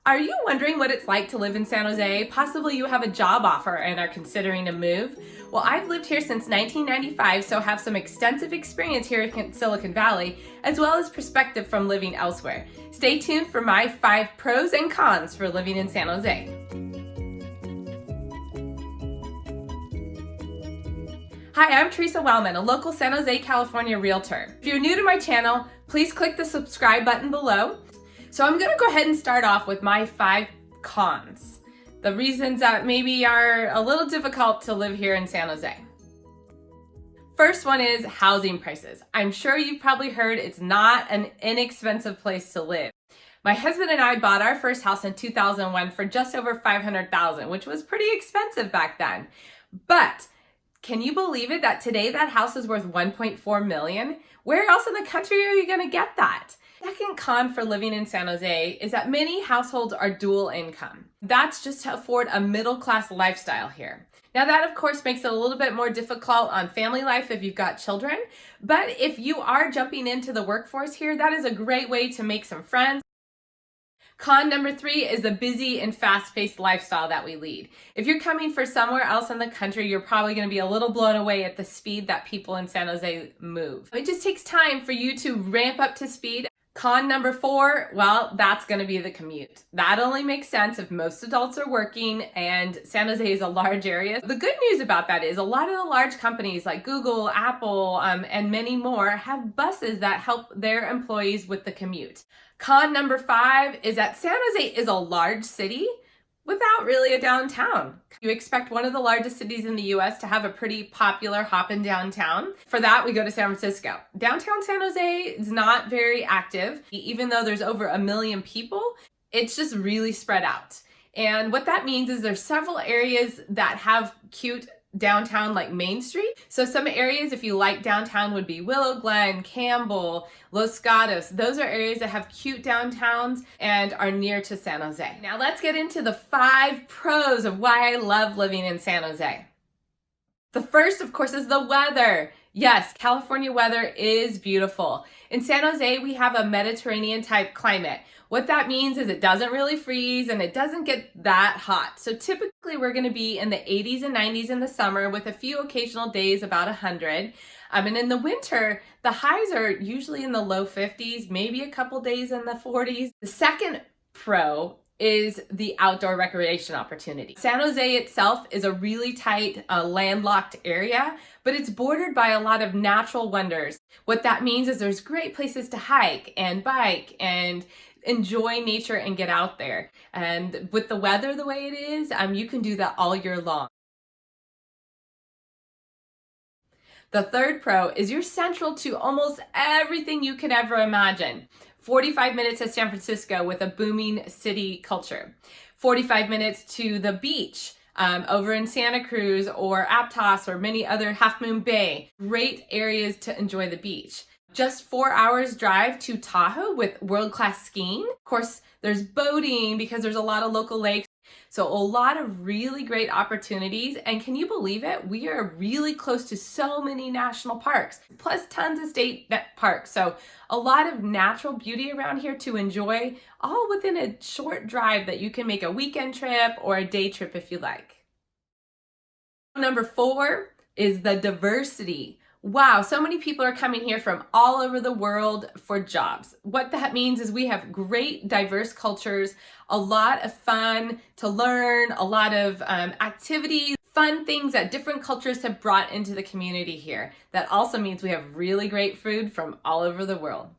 Are you wondering what it's like to live in San Jose? Possibly you have a job offer and are considering a move. Well, I've lived here since 1995, so have some extensive experience here in Silicon Valley, as well as perspective from living elsewhere. Stay tuned for my 5 pros and cons for living in San Jose. Hi, I'm Theresa Wellman, a local San Jose, California realtor. If you're new to my channel, please click the subscribe button below. So I'm gonna go ahead and start off with my 5 cons. The reasons that maybe are a little difficult to live here in San Jose. First one is housing prices. I'm sure you've probably heard it's not an inexpensive place to live. My husband and I bought our first house in 2001 for just over $500,000, which was pretty expensive back then. But can you believe it that today that house is worth $1.4 million? Where else in the country are you gonna get that? Second con for living in San Jose is that many households are dual income. That's just to afford a middle-class lifestyle here. Now that of course makes it a little bit more difficult on family life if you've got children, but if you are jumping into the workforce here, that is a great way to make some friends. Con number 3 is the busy and fast-paced lifestyle that we lead. If you're coming for somewhere else in the country, you're probably going to be a little blown away at the speed that people in San Jose move. It just takes time for you to ramp up to speed. Con number 4, well, that's going to be the commute. That only makes sense if most adults are working and San Jose is a large area. The good news about that is a lot of the large companies like Google, Apple, and many more have buses that help their employees with the commute. Con number 5 is that San Jose is a large city without really a downtown. You expect one of the largest cities in the US to have a pretty popular hoppin' downtown. For that, we go to San Francisco. Downtown San Jose is not very active. Even though there's over 1 million people, it's just really spread out. And what that means is there's several areas that have cute downtown like Main Street. So some areas, if you like downtown, would be Willow Glen, Campbell, Los Gatos. Those are areas that have cute downtowns and are near to San Jose. Now let's get into the 5 pros of why I love living in San Jose. The first, of course, is the weather. Yes, California weather is beautiful. In San Jose, we have a Mediterranean type climate. What that means is it doesn't really freeze and it doesn't get that hot. So typically we're going to be in the 80s and 90s in the summer with a few occasional days about 100. And in the winter, the highs are usually in the low 50s, maybe a couple days in the 40s. The second pro is the outdoor recreation opportunity. San Jose itself is a really tight, landlocked area, but it's bordered by a lot of natural wonders. What that means is there's great places to hike and bike and enjoy nature and get out there. And with the weather the way it is, you can do that all year long. The third pro is you're central to almost everything you could ever imagine. 45 minutes to San Francisco with a booming city culture. 45 minutes to the beach over in Santa Cruz or Aptos or many other Half Moon Bay. Great areas to enjoy the beach. Just 4 hours drive to Tahoe with world-class skiing. Of course, there's boating because there's a lot of local lakes. So a lot of really great opportunities. And can you believe it? We are really close to so many national parks, plus tons of state parks. So a lot of natural beauty around here to enjoy, all within a short drive that you can make a weekend trip or a day trip if you like. Number 4 is the diversity. Wow, so many people are coming here from all over the world for jobs. What that means is we have great diverse cultures, a lot of fun to learn, a lot of activities, fun things that different cultures have brought into the community here. That also means we have really great food from all over the world.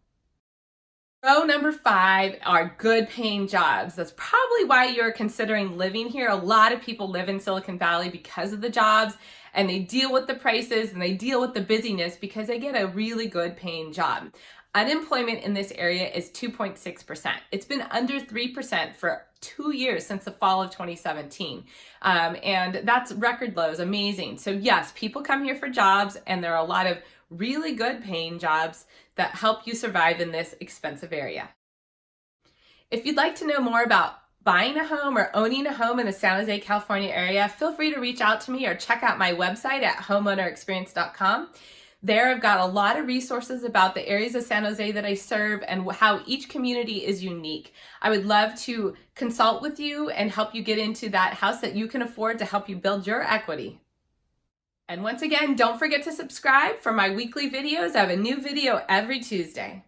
Pro number 5 are good paying jobs. That's probably why you're considering living here. A lot of people live in Silicon Valley because of the jobs, and they deal with the prices and they deal with the busyness because they get a really good paying job. Unemployment in this area is 2.6%. It's been under 3% for 2 years since the fall of 2017. And that's record lows, amazing. So yes, people come here for jobs, and there are a lot of really good paying jobs that help you survive in this expensive area. If you'd like to know more about buying a home or owning a home in the San Jose, California area, feel free to reach out to me or check out my website at homeownerexperience.com. There I've got a lot of resources about the areas of San Jose that I serve and how each community is unique. I would love to consult with you and help you get into that house that you can afford to help you build your equity. And once again, don't forget to subscribe for my weekly videos. I have a new video every Tuesday.